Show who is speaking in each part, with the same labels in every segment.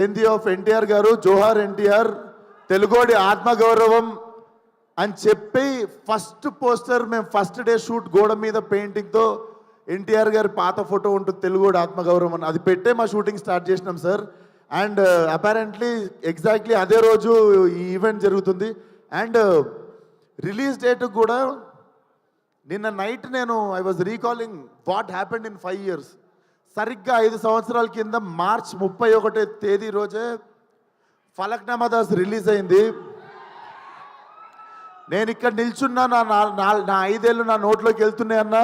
Speaker 1: జయంతి of NTR గారు, జోహార్ ఎన్టీఆర్, తెలుగోడి ఆత్మగౌరవం అని చెప్పి ఫస్ట్ పోస్టర్ మేము ఫస్ట్ డే షూట్ గోడ మీద పెయింటింగ్తో ఎన్టీఆర్ గారి పాత ఫోటో ఉంటుంది తెలుగోడి ఆత్మగౌరవం అని, అది పెట్టే మా షూటింగ్ స్టార్ట్ చేసినాం సార్. అండ్ అపారెంట్లీ ఎగ్జాక్ట్లీ అదే రోజు ఈ ఈవెంట్ జరుగుతుంది. అండ్ రిలీజ్ డేట్ కూడా నిన్న నైట్ నేను I was recalling what happened in 5 years. సరిగ్గా 5 సంవత్సరాల కింద మార్చ్ 31వ తేదీ రోజే ఫలక్నామా దాస్ రిలీజ్ అయింది. నేను ఇక్కడ నిల్చున్నా, నా 5 ఏళ్ళు నా నోట్లోకి వెళ్తున్నాయన్నా,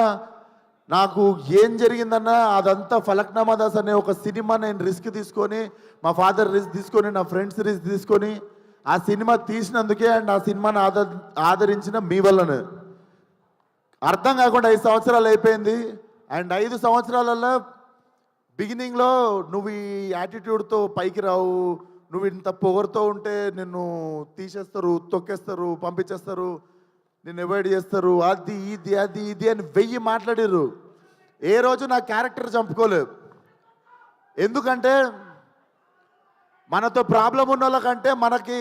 Speaker 1: నాకు ఏం జరిగిందన్నా అదంతా ఫలక్నామా దాస్ అనే ఒక సినిమా నేను రిస్క్ తీసుకొని, మా ఫాదర్ రిస్క్ తీసుకొని, నా ఫ్రెండ్స్ రిస్క్ తీసుకొని ఆ సినిమా తీసినందుకే అండ్ ఆ సినిమాని ఆదరించిన మీ వల్లనే. అర్థం కాకుండా 5 సంవత్సరాలు అయిపోయింది. అండ్ 5 సంవత్సరాలలో బిగినింగ్లో నువ్వు ఈ యాటిట్యూడ్తో పైకి రావు, నువ్వు ఇంత పొగరుతో ఉంటే నిన్ను తీసేస్తారు, తొక్కేస్తారు, పంపించేస్తారు, నిన్ను అవాయిడ్ చేస్తారు, అది ఇది అది ఇది అని 1000 మాట్లాడారు. ఏ రోజు నా క్యారెక్టర్ చంపుకోలేదు. ఎందుకంటే మనతో ప్రాబ్లం ఉన్న వాళ్ళకంటే మనకి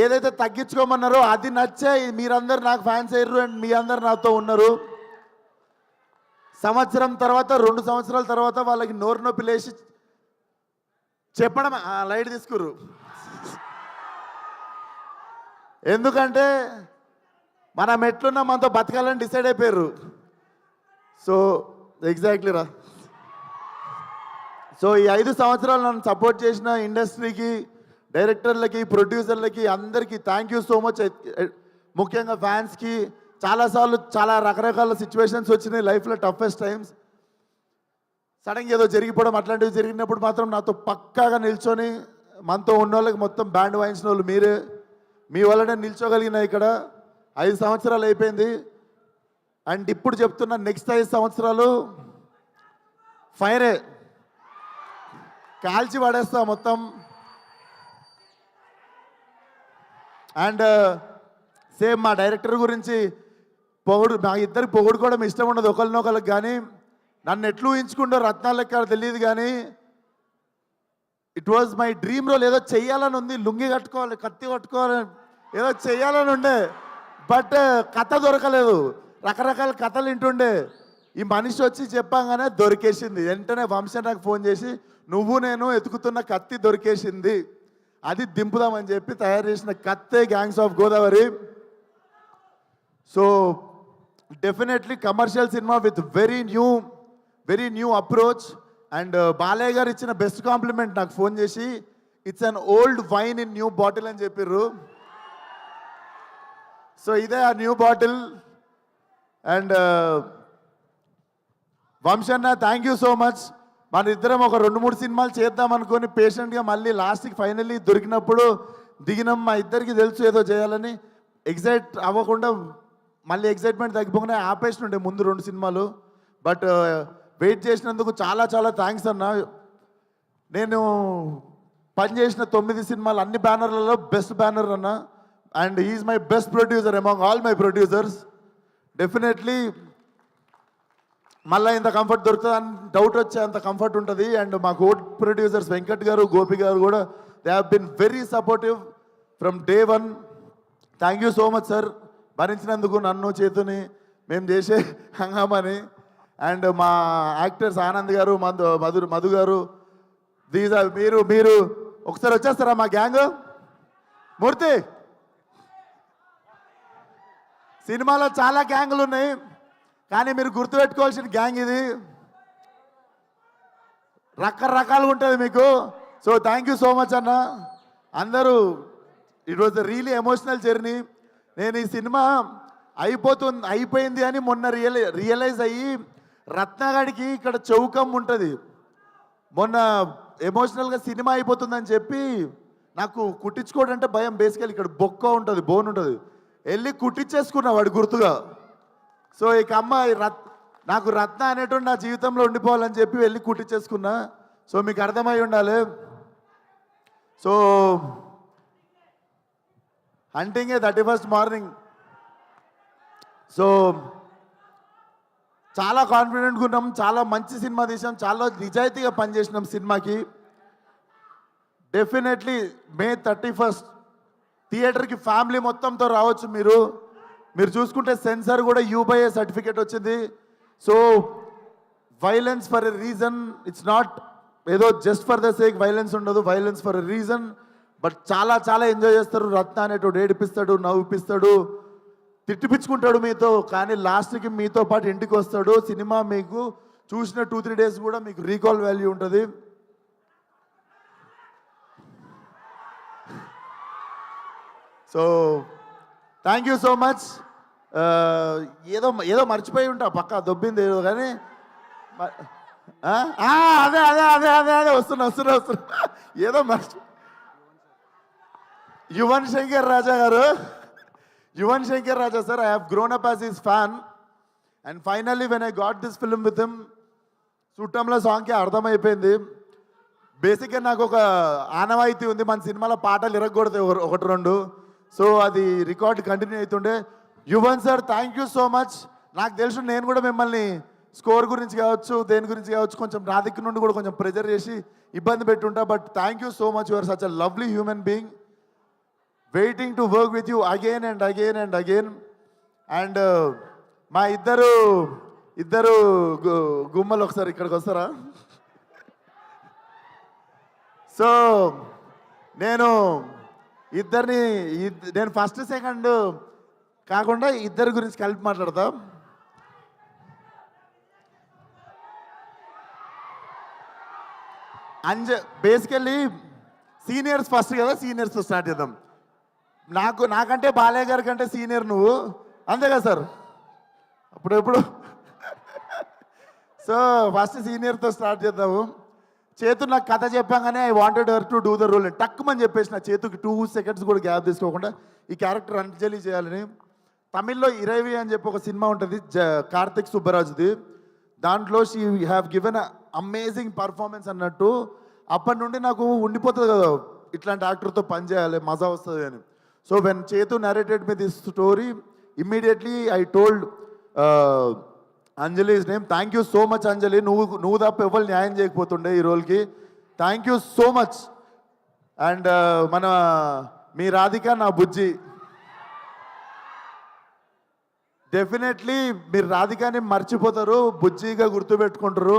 Speaker 1: ఏదైతే తగ్గించుకోమన్నారో అది నచ్చే మీరందరూ నాకు ఫ్యాన్స్ అయ్యారు అండ్ మీ అందరు నాతో ఉన్నారు. సంవత్సరం తర్వాత 2 సంవత్సరాల తర్వాత వాళ్ళకి నోరు నొప్పి లేచి చెప్పడం లైట్ తీసుకురు. ఎందుకంటే మనం ఎట్లున్నా మనతో బతకాలని డిసైడ్ అయిపోయారు. సో ఎగ్జాక్ట్లీ రా. సో ఈ 5 సంవత్సరాలు నన్ను సపోర్ట్ చేసిన ఇండస్ట్రీకి, డైరెక్టర్లకి, ప్రొడ్యూసర్లకి అందరికీ థ్యాంక్ యూ సో మచ్. ముఖ్యంగా ఫ్యాన్స్కి చాలాసార్లు చాలా రకరకాల సిచ్యువేషన్స్ వచ్చినాయి లైఫ్లో, టఫెస్ట్ టైమ్స్. సడన్గా ఏదో జరిగిపోవడం అట్లాంటివి జరిగినప్పుడు మాత్రం నాతో పక్కాగా నిల్చొని మనతో ఉన్న వాళ్ళకి మొత్తం బ్యాండ్ వాయించిన వాళ్ళు మీరే. మీ వల్లనే నిల్చోగలిగిన ఇక్కడ 5 సంవత్సరాలు అయిపోయింది. అండ్ ఇప్పుడు చెప్తున్నా నెక్స్ట్ 5 సంవత్సరాలు ఫైరే, కాల్చి పడేస్తా మొత్తం. అండ్ సేమ్ మా డైరెక్టర్ గురించి మా ఇద్దరికి పొగుడుకోవడం ఇష్టం ఉండదు ఒకరినొకరికి, కానీ నన్ను ఎట్లు ఊహించుకుంటో రత్నాలు లెక్క తెలియదు, కానీ it was my dream role. ఏదో చెయ్యాలని ఉంది, లుంగి కట్టుకోవాలి, కత్తి కట్టుకోవాలి, ఏదో చెయ్యాలని ఉండే, బట్ కథ దొరకలేదు. రకరకాల కథలు వింటుండే. ఈ మనిషి వచ్చి చెప్పంగానే దొరికేసింది. వెంటనే వంశీ నాకు ఫోన్ చేసి నువ్వు నేను ఎతుకుతున్న కత్తి దొరికేసింది, అది దింపుదామని చెప్పి తయారు చేసిన కత్తే gangs of Godavari. So definitely commercial సినిమా with very new approach. And Balayya garu ఇచ్చిన బెస్ట్ కాంప్లిమెంట్ నాకు ఫోన్ చేసి, it's an old wine in new bottle అని చెప్పిర్రు. సో ఇదే ఆ న్యూ బాటిల్. అండ్ వంశన్న థ్యాంక్ యూ సో మచ్. మన ఇద్దరం ఒక 2-3 సినిమాలు చేద్దాం అనుకొని పేషెంట్గా మళ్ళీ లాస్ట్కి ఫైనల్లీ దొరికినప్పుడు దిగినాం. మా ఇద్దరికి తెలుసు ఏదో చేయాలని. ఎగ్జైట్ అవ్వకుండా మళ్ళీ ఎగ్జైట్మెంట్ తగ్గిపోకుండా ఆపేసి ఉండే ముందు 2 సినిమాలు. బట్ వెయిట్ చేసినందుకు చాలా చాలా థ్యాంక్స్ అన్న. నేను పనిచేసిన 9 సినిమాలు అన్ని బ్యానర్లలో బెస్ట్ బ్యానర్ అన్న. And he's my best producer among all my producers. Definitely మళ్ళీ ఇంత కంఫర్ట్ దొరుకుతుంది అని డౌట్ వచ్చే అంత కంఫర్ట్ ఉంటుంది. అండ్ మా కో ప్రొడ్యూసర్స్ వెంకట్ గారు, గోపి గారు కూడా they have been very supportive from day 1. Thank you so much sir, భరించినందుకు నన్ను, చేతుని, మేము చేసే హంగామని. అండ్ మా యాక్టర్స్ ఆనంద్ గారు, మధు గారు, దీస్ ఆర్ మీరు ఒకసారి వచ్చేస్తారా మా గ్యాంగ్? మూర్తి, సినిమాలో చాలా గ్యాంగులు ఉన్నాయి, కానీ మీరు గుర్తుపెట్టుకోవాల్సిన గ్యాంగ్ ఇది. రకరకాలుగా ఉంటుంది మీకు. So thank you so much అన్న. అందరూ it was the really emotional journey. నేను ఈ సినిమా అయిపోయింది అని మొన్న రియలైజ్ అయ్యి, రత్నగాడికి ఇక్కడ చౌకం ఉంటుంది, మొన్న ఎమోషనల్గా సినిమా అయిపోతుందని చెప్పి నాకు కుట్టించుకోవడం అంటే భయం. బేసికల్ ఇక్కడ బొక్క ఉంటుంది, బోన్ ఉంటుంది, వెళ్ళి కుట్టించేసుకున్నా వాడి గుర్తుగా. సో ఇక అమ్మాయి నాకు రత్న అనేటువంటి నా జీవితంలో ఉండిపోవాలని చెప్పి వెళ్ళి కుట్టించేసుకున్నా. సో మీకు అర్థమై ఉండాలి. So hunting 31st morning. So చాలా కాన్ఫిడెంట్గా ఉన్నాం, చాలా మంచి సినిమా తీసాం, చాలా నిజాయితీగా పనిచేసినాం సినిమాకి. డెఫినెట్లీ మే 31 థియేటర్కి ఫ్యామిలీ మొత్తంతో రావచ్చు మీరు చూసుకుంటే సెన్సార్ కూడా U/A సర్టిఫికేట్ వచ్చింది. So violence for a reason, it's not ఏదో just for the sake violence ఉండదు, violence for a reason. But చాలా చాలా ఎంజాయ్ చేస్తారు. రత్న అనేటోడు ఏడిపిస్తాడు, నవ్విపిస్తాడు, తిట్టిపించుకుంటాడు మీతో, కానీ లాస్ట్కి మీతో పాటు ఇంటికి వస్తాడు. సినిమా మీకు చూసిన 2-3 డేస్ కూడా మీకు రీకాల్ వాల్యూ ఉంటుంది. So thank you so much. ఏదో మర్చిపోయి ఉంటా, పక్కా దొబ్బింది ఏదో, కానీ అదే అదే అదే అదే అదే వస్తున్నా ఏదో మర్చి Yuvan Shankar Raja garu, Yuvan Shankar Raja sir, I have grown up as his fan and finally when I got this film with him, చుట్టంలో సాంగ్కి అర్థమైపోయింది. బేసిక్గా నాకు ఒక ఆనవాయితీ ఉంది, మన సినిమాలో పాటలు ఇరగకూడదు 1-2, సో అది రికార్డ్ కంటిన్యూ అవుతుండే. Yuvan sir thank you so much. నాకు తెలుసు నేను కూడా మిమ్మల్ని స్కోర్ గురించి కావచ్చు, దేని గురించి కావచ్చు, కొంచెం నా దగ్గర నుండి కూడా కొంచెం ప్రెజర్ చేసి ఇబ్బంది పెట్టుంటా. But thank you so much, you are such a lovely human being, waiting to work with you again and again and again. And మా ఇద్దరు గుమ్మలు ఒకసారి ఇక్కడికి వస్తారా? సో నేను ఫస్ట్ సెకండ్ కాకుండా ఇద్దరి గురించి కలిపి మాట్లాడతా. బేసికల్లీ సీనియర్స్ ఫస్ట్ కదా, సీనియర్స్తో స్టార్ట్ చేద్దాం. నాకంటే బాలయ్య గారి కంటే సీనియర్ నువ్వు, అంతే కదా సార్? అప్పుడెప్పుడు సో ఫస్ట్ సీనియర్తో స్టార్ట్ చేద్దాము. చేతు నాకు కథ చెప్పాగానే I wanted her to do the role. టక్కుమని చెప్పేసి నా చేతుకి 2 సెకండ్స్ కూడా గ్యాప్ తీసుకోకుండా ఈ క్యారెక్టర్ అంజలి చేయాలని. తమిళ్లో ఇరవి అని చెప్పి ఒక సినిమా ఉంటుంది, కార్తిక్ సుబ్బరాజుది. దాంట్లో she have given amazing performance అన్నట్టు. అప్పటి నుండి నాకు ఉండిపోతుంది కదా, ఇట్లాంటి యాక్టర్తో పనిచేయాలి, మజా వస్తుంది అని. So when Chetu narrated me this story, immediately I told అంజలి's name. Thank you so much Anjali, నువ్వు తప్ప ఎవరు న్యాయం చేయకపోతుండే ఈ రోల్కి. Thank you so much. And మీ రాధిక నా బుజ్జి, డెఫినెట్లీ మీరు రాధికాని మర్చిపోతారు, బుజ్జిగా గుర్తుపెట్టుకుంటారు.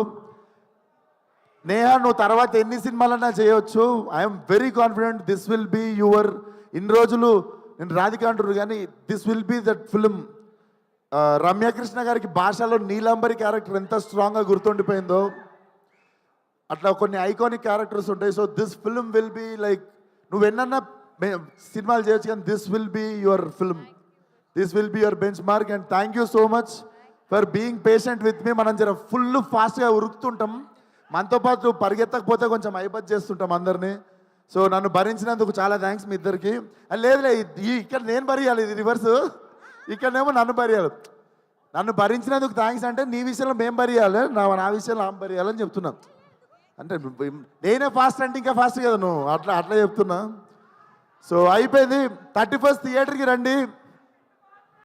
Speaker 1: నేహా నువ్వు తర్వాత ఎన్ని సినిమాలన్నా చేయవచ్చు. I'm very confident this will be your. ఇన్ని రోజులు నేను రాధిక అంటారు కానీ this will be that film. Ramya Krishna గారికి భాషలో నీలాంబరి క్యారెక్టర్ ఎంత స్ట్రాంగ్గా గుర్తుండిపోయిందో, అట్లా కొన్ని ఐకానిక్ క్యారెక్టర్స్ ఉంటాయి. So this film will be like, నువ్వు ఎన్నన్నా సినిమాలు చేయొచ్చు కానీ this will be your film, this will be your benchmark. And thank you so much for being patient with me. మనం జర ఫుల్ ఫాస్ట్గా ఉరుకుతుంటాం, మనతో పాటు పరిగెత్తకపోతే కొంచెం ఐబత్ చేస్తుంటాం అందరినీ. సో నన్ను భరించినందుకు చాలా థ్యాంక్స్ మీ ఇద్దరికి. లేదులే, ఇక్కడ నేను భరియాలి, ఇది రివర్స్, ఇక్కడనేమో నన్ను భరియాలి. నన్ను భరించినందుకు థ్యాంక్స్ అంటే నీ విషయంలో మేము భరియాలి, నా విషయంలో ఆమె భరియాలని చెప్తున్నాను. అంటే నేనే ఫాస్ట్ అంటే ఇంకా ఫాస్ట్ కదా నువ్వు, అట్లా చెప్తున్నా. సో అయిపోయింది. 31 థియేటర్కి రండి.